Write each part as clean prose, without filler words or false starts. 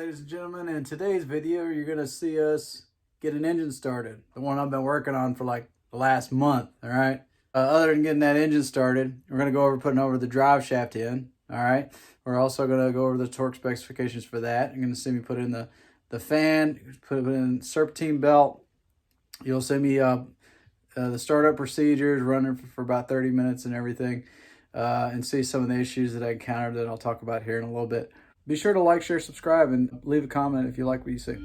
ladies and gentlemen. In today's video, you're going to see us get an engine started. The one I've been working on for like the last month, all right? Other than getting that engine started, we're going to go over putting over the drive shaft in, all right? We're also going to go over the torque specifications for that. You're going to see me put in the fan, put in serpentine belt. You'll see me the startup procedures, running for about 30 minutes and everything, and see some of the issues that I encountered that I'll talk about here in a little bit. Be sure to like, share, subscribe, and leave a comment if you like what you see.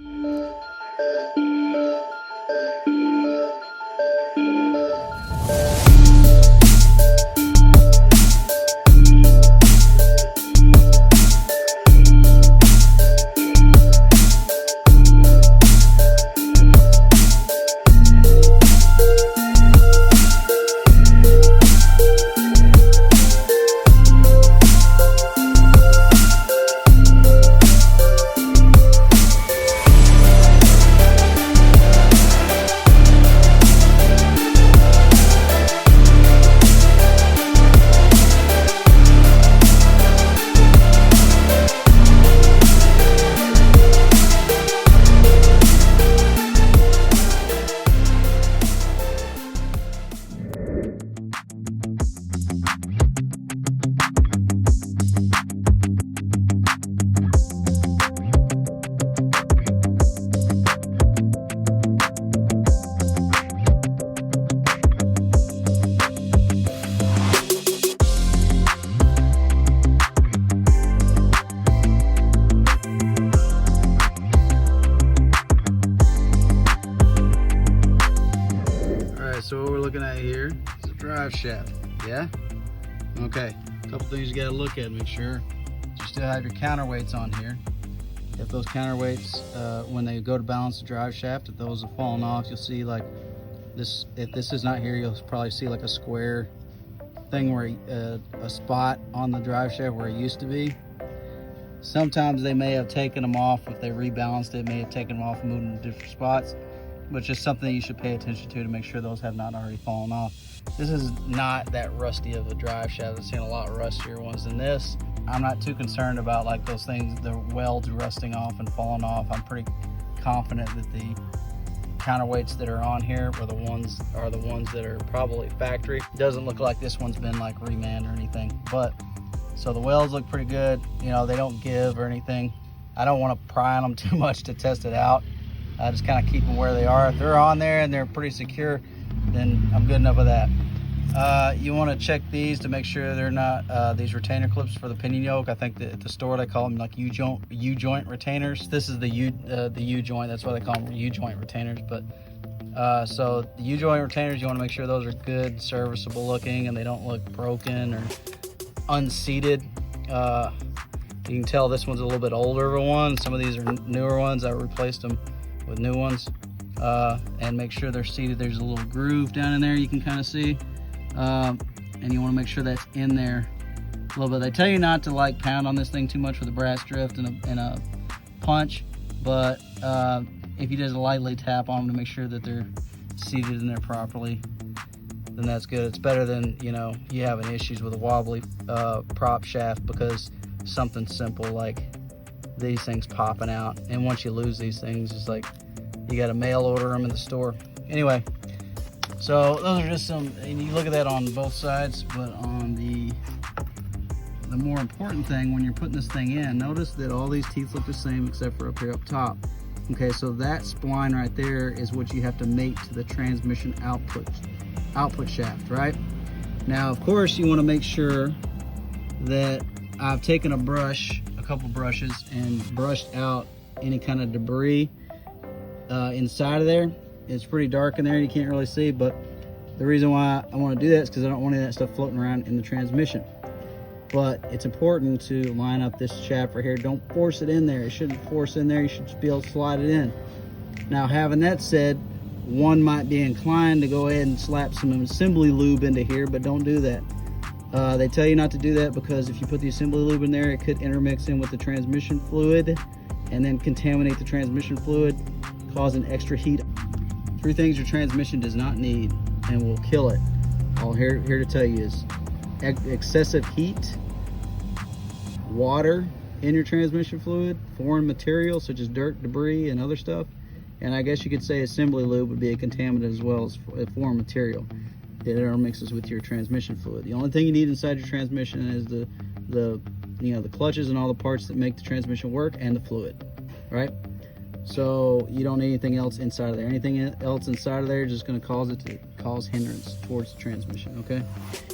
So what we're looking at here is a drive shaft, yeah? Okay, a couple things you gotta look at, make sure you still have your counterweights on here. If those counterweights, when they go to balance the drive shaft, if those have fallen off, you'll see like this, if this is not here, you'll probably see like a square thing where a spot on the drive shaft where it used to be. Sometimes they may have taken them off. If they rebalanced it, may have taken them off and moved them to different spots. But just something you should pay attention to make sure those have not already fallen off. This is not that rusty of a drive shaft. I've seen a lot rustier ones than this. I'm not too concerned about like those things, the welds rusting off and falling off. I'm pretty confident that the counterweights that are on here are the ones that are probably factory. It doesn't look like this one's been like remanned or anything. But so the welds look pretty good. You know, they don't give or anything. I don't want to pry on them too much to test it out. I just kind of keep them where they are. If they're on there and they're pretty secure, then I'm good enough with that. You want to check these to make sure they're not these retainer clips for the pinion yoke. I think that at the store they call them like U-joint retainers. This is the U-joint. That's why they call them U-joint retainers. But so the U-joint retainers, you want to make sure those are good, serviceable looking, and they don't look broken or unseated. You can tell this one's a little bit older of a one. Some of these are newer ones. I replaced them with new ones, and make sure they're seated. There's a little groove down in there you can kind of see, and you want to make sure that's in there a little bit. They tell you not to like pound on this thing too much with a brass drift and a punch, but if you just lightly tap on them to make sure that they're seated in there properly, then that's good. It's better than, you know, you having issues with a wobbly prop shaft because something simple like these things popping out, and once you lose these things, it's like you got to mail order them in the store. Anyway, so those are just some, and you look at that on both sides, but on the more important thing when you're putting this thing in, notice that all these teeth look the same except for up here up top. Okay, so that spline right there is what you have to mate to the transmission output shaft, right? Now, of course, you want to make sure that I've taken a brush, couple brushes, and brushed out any kind of debris inside of there. It's pretty dark in there, you can't really see, but the reason why I want to do that is because I don't want any of that stuff floating around in the transmission. But it's important to line up this shaft right here. Don't force it in there. It shouldn't force in there. You should just be able to slide it in. Now, having that said, one might be inclined to go ahead and slap some assembly lube into here, but don't do that. They tell you not to do that because if you put the assembly lube in there, it could intermix in with the transmission fluid and then contaminate the transmission fluid, causing extra heat. 3 things your transmission does not need and will kill it. All here to tell you is excessive heat, water, in your transmission fluid, foreign material such as dirt, debris, and other stuff. And I guess you could say assembly lube would be a contaminant as well as foreign material. It intermixes with your transmission fluid. The only thing you need inside your transmission is the clutches and all the parts that make the transmission work, and the fluid, right? So you don't need anything else inside of there. Anything else inside of there is just going to cause hindrance towards the transmission. Okay.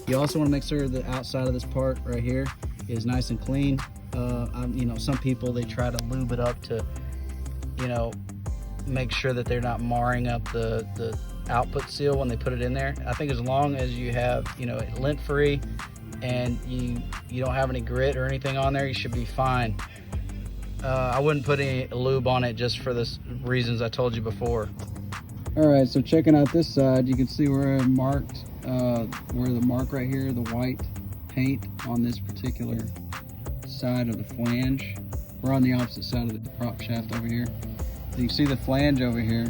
You also want to make sure the outside of this part right here is nice and clean. Some people, they try to lube it up to, make sure that they're not marring up the output seal when they put it in there. I think as long as you have, it lint free and you don't have any grit or anything on there, you should be fine. I wouldn't put any lube on it just for the reasons I told you before. All right, so checking out this side, you can see where I marked, where the mark right here, the white paint on this particular side of the flange. We're on the opposite side of the prop shaft over here. So you can see the flange over here,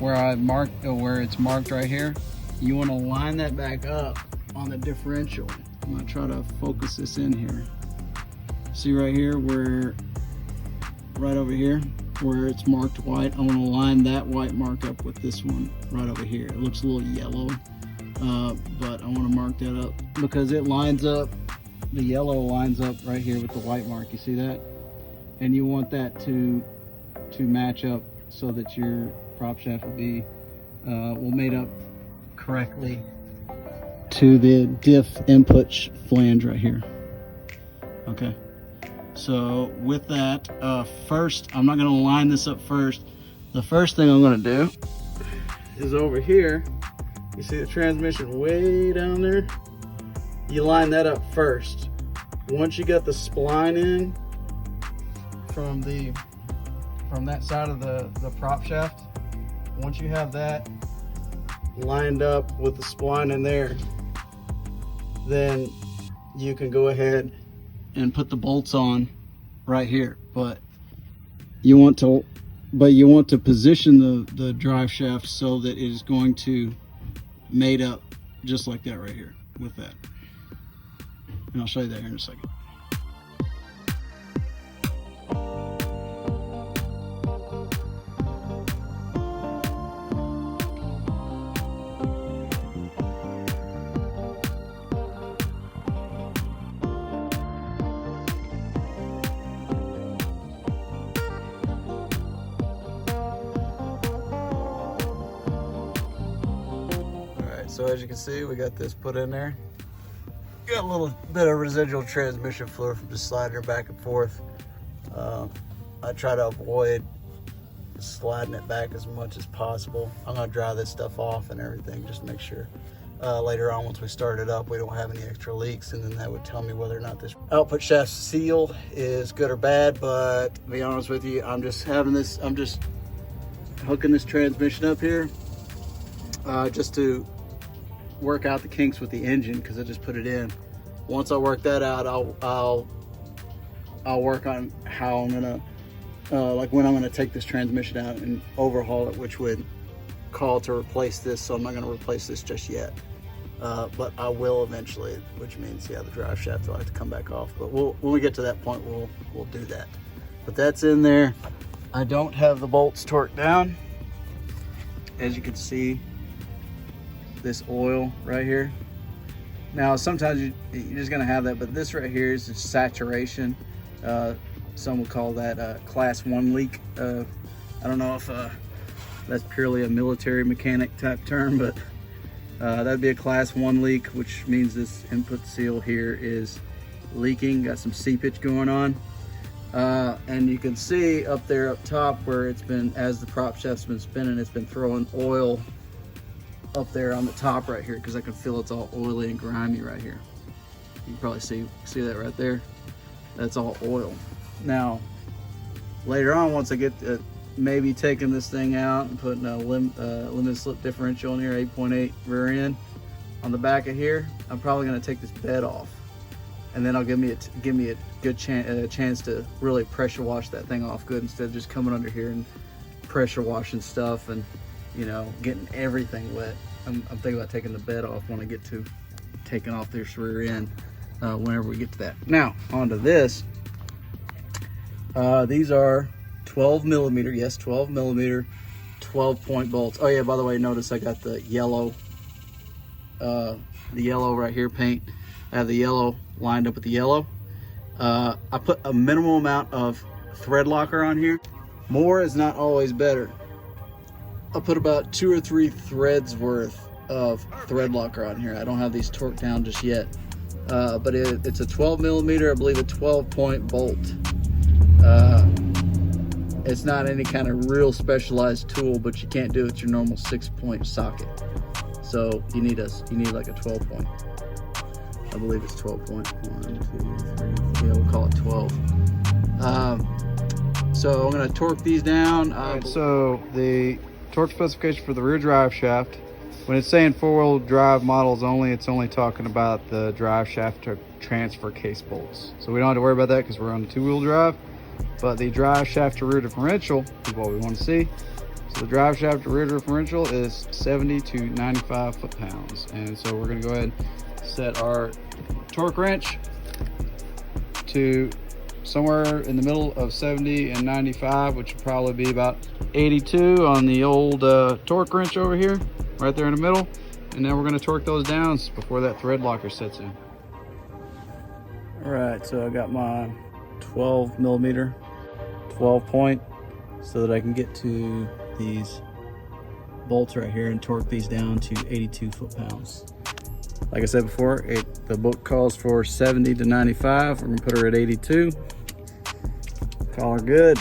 where I marked, where it's marked right here. You want to line that back up on the differential. I'm going to try to focus this in here. See right here, right over here, where it's marked white, I want to line that white mark up with this one right over here. It looks a little yellow, but I want to mark that up because it lines up, the yellow lines up right here with the white mark. You see that? And you want that to match up so that your prop shaft will be made up correctly to the diff input flange right here. Okay. So with that, first, I'm not going to line this up first. The first thing I'm going to do is over here. You see the transmission way down there? You line that up first. Once you got the spline in from that side of the prop shaft, once you have that lined up with the spline in there, then you can go ahead and put the bolts on right here. But you want to position the drive shaft so that it is going to mate up just like that right here with that. And I'll show you that here in a second. So as you can see, we got this put in there. Got a little bit of residual transmission fluid from just sliding her back and forth. I try to avoid sliding it back as much as possible. I'm gonna dry this stuff off and everything just to make sure later on, once we start it up, we don't have any extra leaks, and then that would tell me whether or not this output shaft seal is good or bad. But to be honest with you, I'm just hooking this transmission up here just to work out the kinks with the engine, because I just put it in. Once I work that out, I'll work on how I'm gonna like when I'm gonna take this transmission out and overhaul it, which would call to replace this. So I'm not gonna replace this just yet, but I will eventually, which means, yeah, the drive shaft will have to come back off. But when we get to that point, we'll do that. But that's in there. I don't have the bolts torqued down. As you can see, this oil right here. Now sometimes you're just gonna have that, but this right here is saturation. Some would call that class 1 leak. I don't know if that's purely a military mechanic type term, but that'd be a class 1 leak, which means this input seal here is leaking, got some seepage going on. And you can see up there up top where it's been, as the prop shaft's been spinning, it's been throwing oil up there on the top right here, because I can feel it's all oily and grimy right here. You can probably see that right there. That's all oil. Now later on, once I get maybe taking this thing out and putting a limited slip differential in here, 8.8 rear end on the back of here, I'm probably going to take this bed off, and then I'll give me a good chance to really pressure wash that thing off good, instead of just coming under here and pressure washing stuff and getting everything wet. I'm thinking about taking the bed off when I get to taking off this rear end, whenever we get to that. Now onto this. These are 12 millimeter, yes, 12 millimeter, 12-point bolts. Oh yeah, by the way, notice I got the yellow right here paint. I have the yellow lined up with the yellow. I put a minimal amount of thread locker on here. More is not always better. I'll put about 2 or 3 threads worth of thread locker on here. I don't have these torqued down just yet. But it's a 12 millimeter, I believe a 12-point bolt. It's not any kind of real specialized tool, but you can't do it with your normal 6-point socket. So you need like a 12-point. I believe it's 12-point. 1, 2, 3. Yeah, we'll call it 12. So I'm gonna torque these down. Right, so the torque specification for the rear drive shaft, when it's saying 4-wheel drive models only, it's only talking about the drive shaft to transfer case bolts. So we don't have to worry about that because we're on the 2-wheel drive. But the drive shaft to rear differential is what we want to see. So the drive shaft to rear differential is 70 to 95 foot-pounds. And so we're going to go ahead and set our torque wrench to somewhere in the middle of 70 and 95, which would probably be about 82 on the old torque wrench over here, right there in the middle. And then we're going to torque those down before that thread locker sets in. All right, so I got my 12 millimeter 12-point so that I can get to these bolts right here and torque these down to 82 foot-pounds. Like I said before, the book calls for 70 to 95. We're gonna put her at 82. Call her good.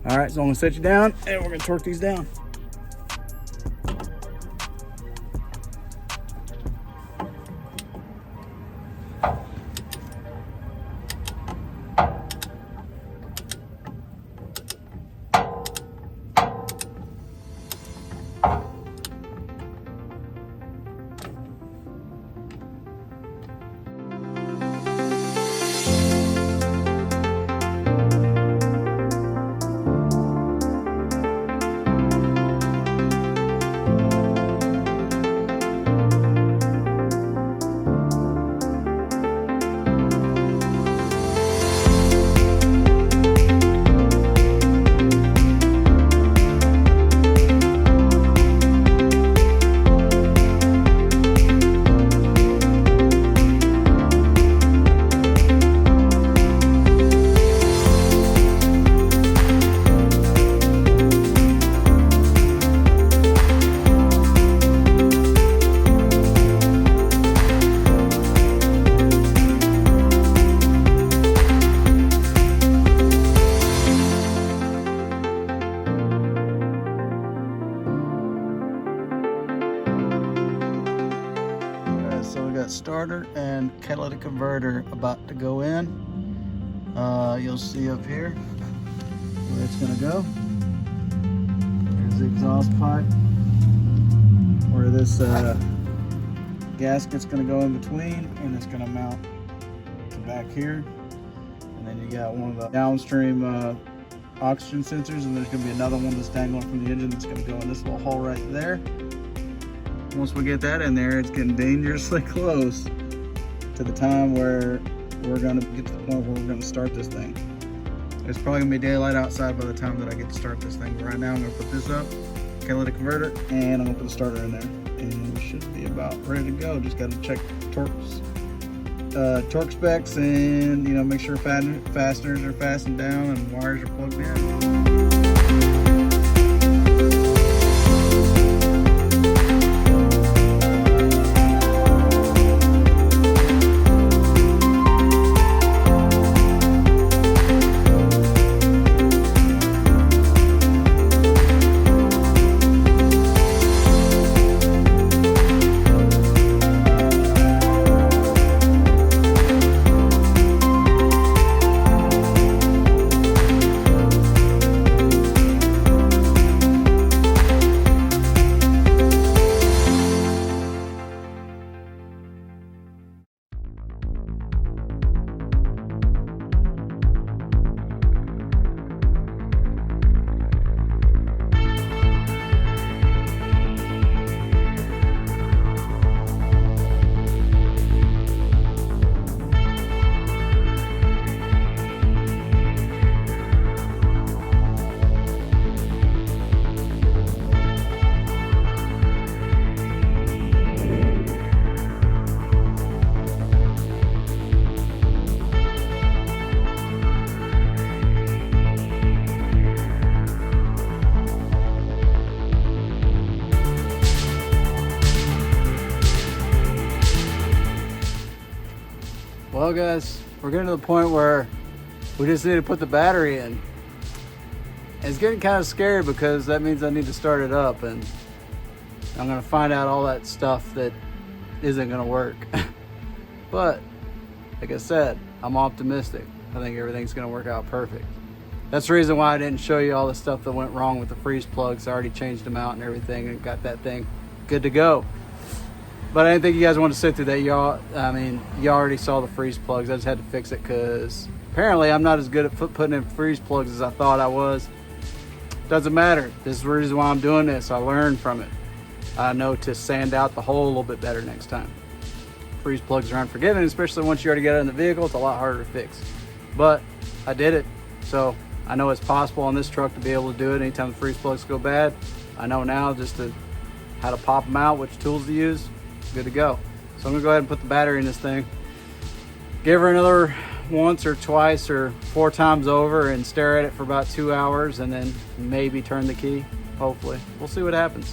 All right, so I'm gonna set you down and we're gonna torque these down. Starter and catalytic converter about to go in. You'll see up here where it's going to go. There's the exhaust pipe where this gasket's going to go in between, and it's going to mount to back here. And then you got one of the downstream oxygen sensors, and there's going to be another one that's dangling from the engine that's going to go in this little hole right there. Once we get that in there, it's getting dangerously close to the time where we're going to get to the point where we're going to start this thing. It's probably going to be daylight outside by the time that I get to start this thing. But right now I'm going to put this up, catalytic converter, and I'm going to put a starter in there. And we should be about ready to go. Just got to check torque specs and, you know, make sure fasteners are fastened down and wires are plugged in. Well guys, we're getting to the point where we just need to put the battery in. And it's getting kind of scary because that means I need to start it up, and I'm gonna find out all that stuff that isn't gonna work. But like I said, I'm optimistic. I think everything's gonna work out perfect. That's the reason why I didn't show you all the stuff that went wrong with the freeze plugs. I already changed them out and everything and got that thing good to go. But I didn't think you guys wanted to sit through that. Y'all, I mean, you already saw the freeze plugs. I just had to fix it because apparently I'm not as good at putting in freeze plugs as I thought I was. Doesn't matter. This is the reason why I'm doing this. I learned from it. I know to sand out the hole a little bit better next time. Freeze plugs are unforgiving, especially once you already get it in the vehicle. It's a lot harder to fix. But I did it, so I know it's possible on this truck to be able to do it anytime the freeze plugs go bad. I know now how to pop them out, which tools to use. Good to go. So I'm gonna go ahead and put the battery in this thing. Give her another once or twice or 4 times over and stare at it for about 2 hours, and then maybe turn the key, hopefully. We'll see what happens.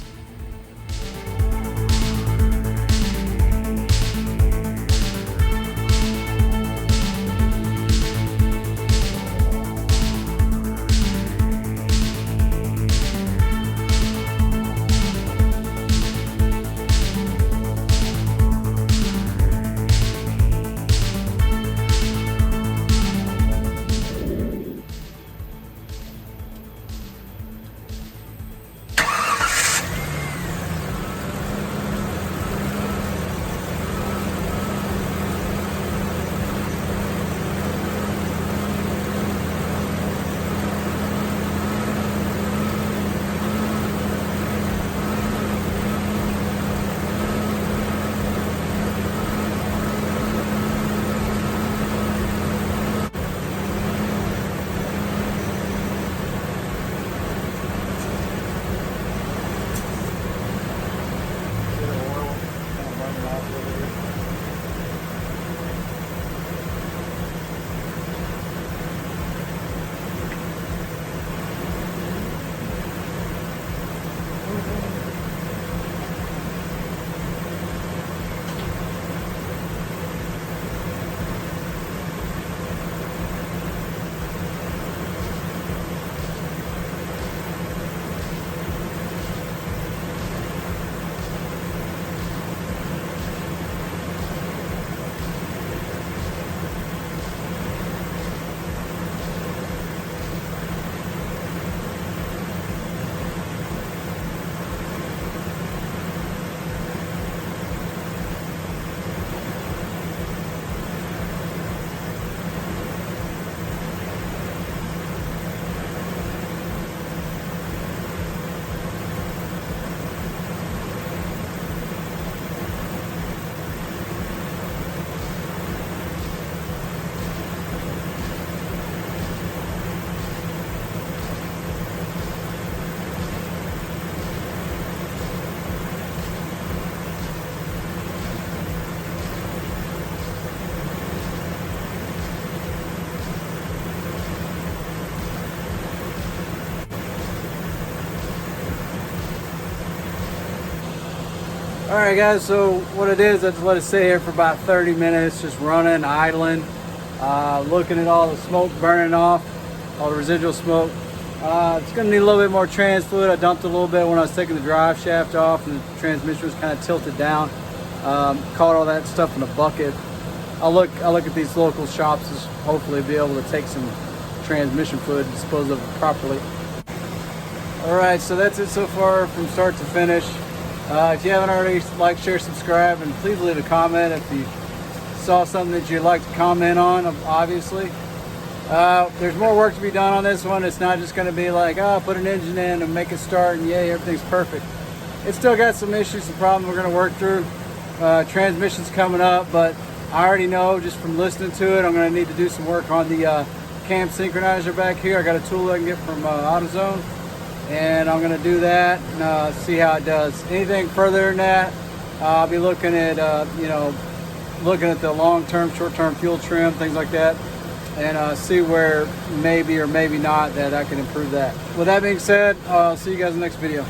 All right guys, so what it is, I just let it sit here for about 30 minutes, just running, idling, looking at all the smoke burning off, all the residual smoke. It's gonna need a little bit more trans fluid. I dumped a little bit when I was taking the drive shaft off and the transmission was kind of tilted down. Caught all that stuff in a bucket. I'll look at these local shops to hopefully be able to take some transmission fluid and dispose of it properly. All right, so that's it so far from start to finish. If you haven't already, like, share, subscribe, and please leave a comment if you saw something that you'd like to comment on, obviously. There's more work to be done on this one. It's not just going to be like, put an engine in and make it start and yay, everything's perfect. It's still got some issues, some problems we're going to work through. Transmission's coming up, but I already know just from listening to it, I'm going to need to do some work on the cam synchronizer back here. I got a tool I can get from AutoZone, and I'm going to do that and see how it does. Anything further than that, I'll be looking at looking at the long-term, short-term fuel trim, things like that, and see where maybe or maybe not that I can improve that. With that being said, I'll see you guys in the next video.